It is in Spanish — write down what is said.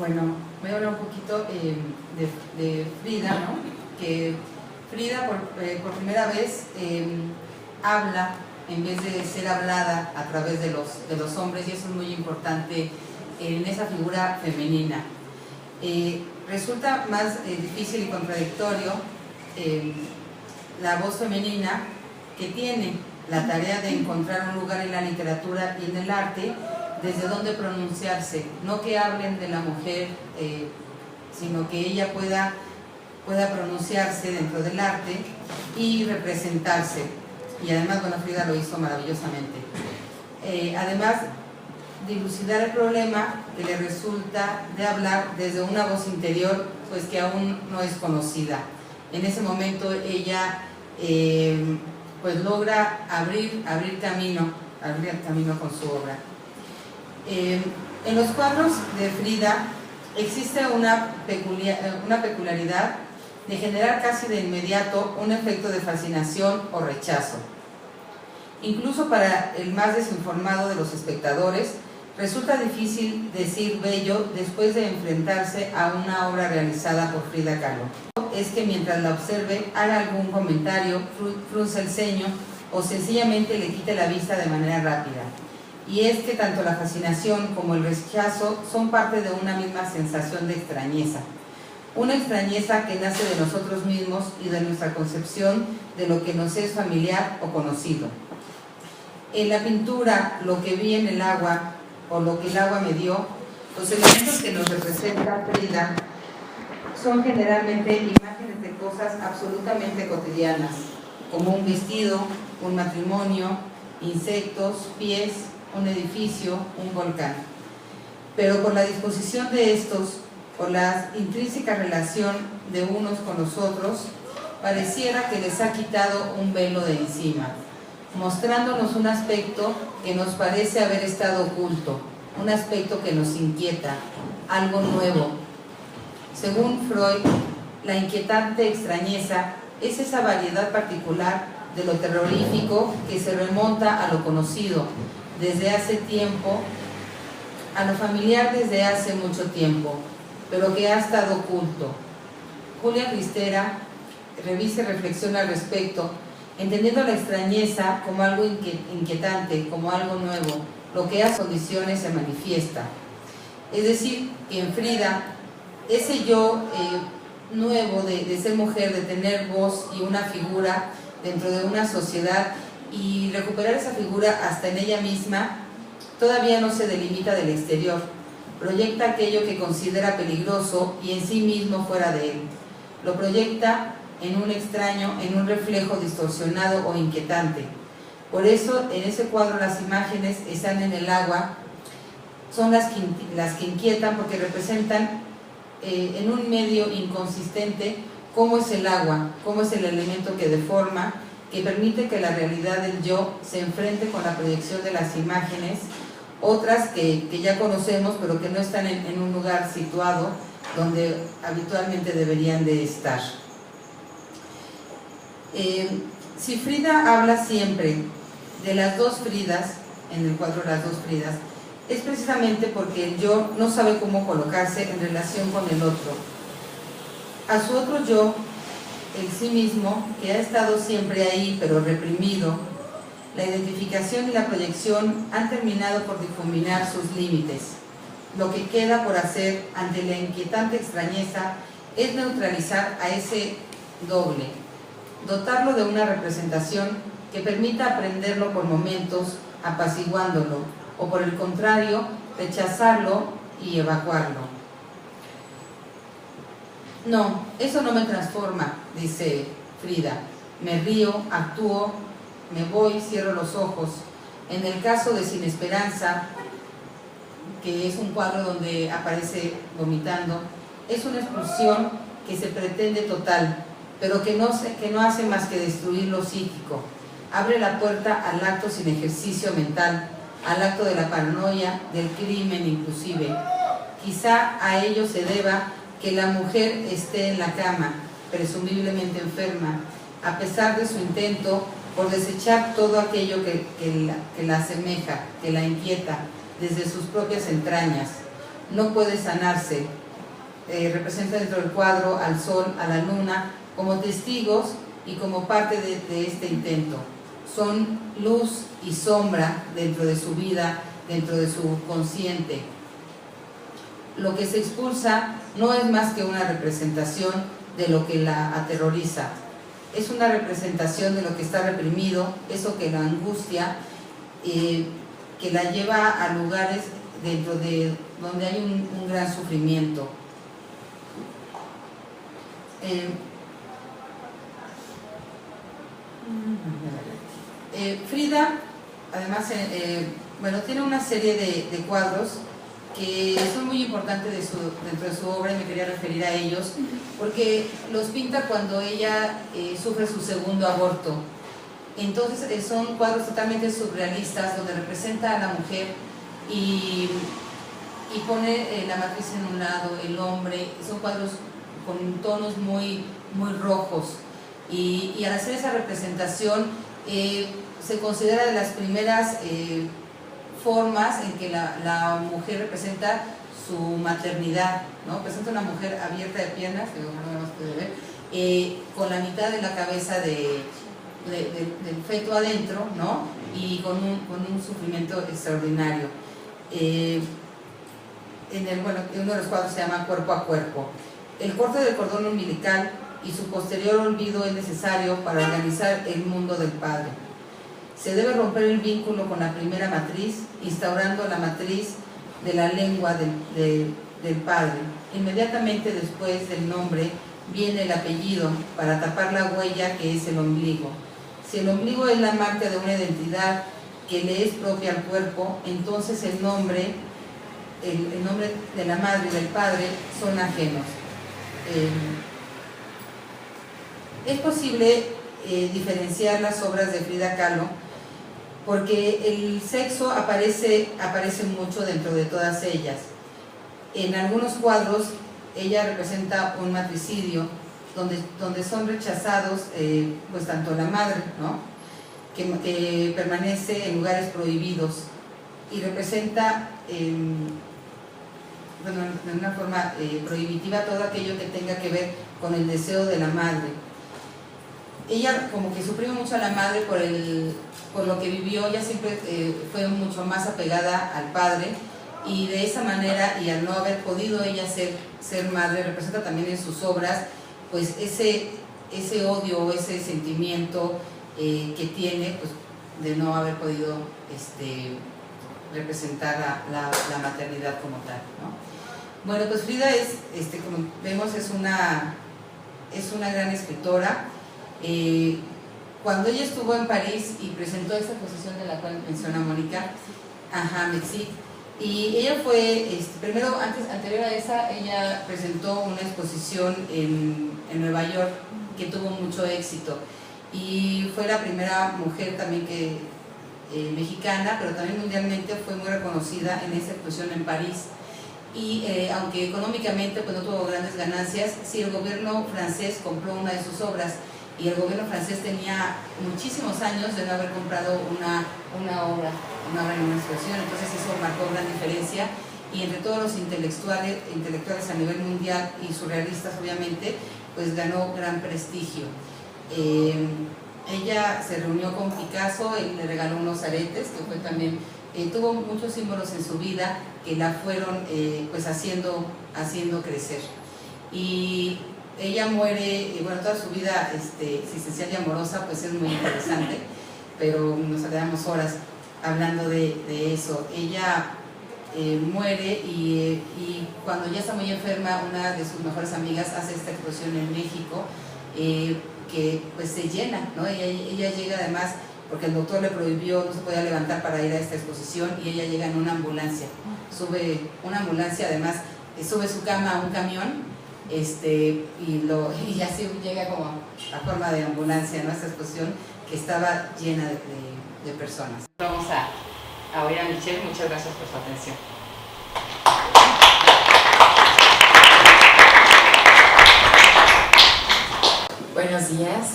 Bueno, voy a hablar un poquito de Frida, ¿no? Que Frida por primera vez habla en vez de ser hablada a través de los hombres, y eso es muy importante en esa figura femenina. Resulta más difícil y contradictorio la voz femenina, que tiene la tarea de encontrar un lugar en la literatura y en el arte desde donde pronunciarse, no que hablen de la mujer, sino que ella pueda pronunciarse dentro del arte y representarse. Y además, bueno, Frida lo hizo maravillosamente. Además, dilucidar el problema que le resulta de hablar desde una voz interior, pues que aún no es conocida. En ese momento ella pues logra abrir camino con su obra. En los cuadros de Frida existe una peculiaridad de generar casi de inmediato un efecto de fascinación o rechazo. Incluso para el más desinformado de los espectadores, resulta difícil decir bello después de enfrentarse a una obra realizada por Frida Kahlo. Es que mientras la observe, haga algún comentario, frunce el ceño o sencillamente le quite la vista de manera rápida. Y es que tanto la fascinación como el rechazo son parte de una misma sensación de extrañeza. Una extrañeza que nace de nosotros mismos y de nuestra concepción de lo que nos es familiar o conocido. En la pintura, lo que vi en el agua o lo que el agua me dio, los elementos que nos representa Frida son generalmente imágenes de cosas absolutamente cotidianas, como un vestido, un matrimonio, insectos, pies, un edificio, un volcán. Pero por la disposición de estos, por la intrínseca relación de unos con los otros, pareciera que les ha quitado un velo de encima, mostrándonos un aspecto que nos parece haber estado oculto, un aspecto que nos inquieta, algo nuevo. Según Freud, la inquietante extrañeza es esa variedad particular de lo terrorífico que se remonta a lo conocido desde hace tiempo, a lo familiar desde hace mucho tiempo, pero que ha estado oculto. Julia Cristera revisa y reflexiona al respecto, entendiendo la extrañeza como algo inquietante, como algo nuevo, lo que a condiciones se manifiesta. Es decir, que en Frida, ese yo nuevo de ser mujer, de tener voz y una figura dentro de una sociedad, y recuperar esa figura hasta en ella misma, todavía no se delimita del exterior, proyecta aquello que considera peligroso y en sí mismo fuera de él, lo proyecta en un extraño, en un reflejo distorsionado o inquietante. Por eso en ese cuadro las imágenes están en el agua, son las que inquietan, porque representan en un medio inconsistente cómo es el agua, cómo es el elemento que deforma, que permite que la realidad del yo se enfrente con la proyección de las imágenes, otras que ya conocemos, pero que no están en un lugar situado donde habitualmente deberían de estar. Si Frida habla siempre de las dos Fridas, en el cuadro Las dos Fridas, es precisamente porque el yo no sabe cómo colocarse en relación con el otro. A su otro yo, el sí mismo, que ha estado siempre ahí pero reprimido, la identificación y la proyección han terminado por difuminar sus límites. Lo que queda por hacer ante la inquietante extrañeza es neutralizar a ese doble, dotarlo de una representación que permita aprenderlo por momentos, apaciguándolo, o por el contrario, rechazarlo y evacuarlo. No, eso no me transforma, dice Frida. Me río, actúo, me voy, cierro los ojos. En el caso de Sin Esperanza, que es un cuadro donde aparece vomitando, es una expulsión que se pretende total, pero que no hace más que destruir lo psíquico. Abre la puerta al acto sin ejercicio mental, al acto de la paranoia, del crimen inclusive. Quizá a ello se deba que la mujer esté en la cama, presumiblemente enferma, a pesar de su intento por desechar todo aquello que la asemeja, que la inquieta desde sus propias entrañas, no puede sanarse. Representa dentro del cuadro al sol, a la luna, como testigos y como parte de este intento. Son luz y sombra dentro de su vida, dentro de su consciente. Lo que se expulsa no es más que una representación de lo que la aterroriza. Es una representación de lo que está reprimido, eso que la angustia, que la lleva a lugares dentro de donde hay un gran sufrimiento. Frida, además, tiene una serie de cuadros que son muy importantes dentro de su obra, y me quería referir a ellos, porque los pinta cuando ella sufre su segundo aborto. Entonces son cuadros totalmente surrealistas, donde representa a la mujer y pone la matriz en un lado, el hombre. Son cuadros con tonos muy rojos, y al hacer esa representación se considera de las primeras formas en que la mujer representa su maternidad, ¿no? Presenta una mujer abierta de piernas, que no más puede ver, con la mitad de la cabeza del feto adentro, ¿no? Y con un sufrimiento extraordinario. Uno de los cuadros se llama Cuerpo a Cuerpo. El corte del cordón umbilical y su posterior olvido es necesario para organizar el mundo del padre. Se debe romper el vínculo con la primera matriz, instaurando la matriz de la lengua del padre. Inmediatamente después del nombre viene el apellido para tapar la huella que es el ombligo. Si el ombligo es la marca de una identidad que le es propia al cuerpo, entonces el nombre de la madre y del padre son ajenos. Es posible diferenciar las obras de Frida Kahlo porque el sexo aparece mucho dentro de todas ellas. En algunos cuadros ella representa un matricidio donde son rechazados pues tanto la madre, ¿no? que permanece en lugares prohibidos, y representa de una forma prohibitiva todo aquello que tenga que ver con el deseo de la madre. Ella como que suprime mucho a la madre por lo que vivió. Ella siempre fue mucho más apegada al padre, y de esa manera, y al no haber podido ella ser madre, representa también en sus obras pues ese odio o ese sentimiento que tiene, pues, de no haber podido representar la maternidad como tal, ¿no? Bueno, pues Frida como vemos, es una gran escritora. Cuando ella estuvo en París y presentó esta exposición de la cual menciona Mónica, Mexique, y ella fue, primero, anterior a esa, ella presentó una exposición en Nueva York que tuvo mucho éxito, y fue la primera mujer también mexicana, pero también mundialmente fue muy reconocida en esa exposición en París. Y aunque económicamente pues no tuvo grandes ganancias, sí, el gobierno francés compró una de sus obras, y el gobierno francés tenía muchísimos años de no haber comprado una obra en una exposición. Entonces eso marcó gran diferencia, y entre todos los intelectuales a nivel mundial y surrealistas, obviamente, pues ganó gran prestigio. Ella se reunió con Picasso, él le regaló unos aretes, que fue también, tuvo muchos símbolos en su vida que la fueron pues haciendo crecer. Y ella muere, toda su vida existencial y amorosa pues es muy interesante, pero nos quedamos horas hablando de eso. Ella muere, y cuando ya está muy enferma, una de sus mejores amigas hace esta exposición en México, que pues se llena, ¿no? Ella llega, además, porque el doctor le prohibió, no se podía levantar para ir a esta exposición, y ella llega en una ambulancia, sube una ambulancia, además sube su cama a un camión, y así llega como a forma de ambulancia, ¿no? Esta exposición que estaba llena de personas. Vamos a oír a Michelle. Muchas gracias por su atención. Buenos días.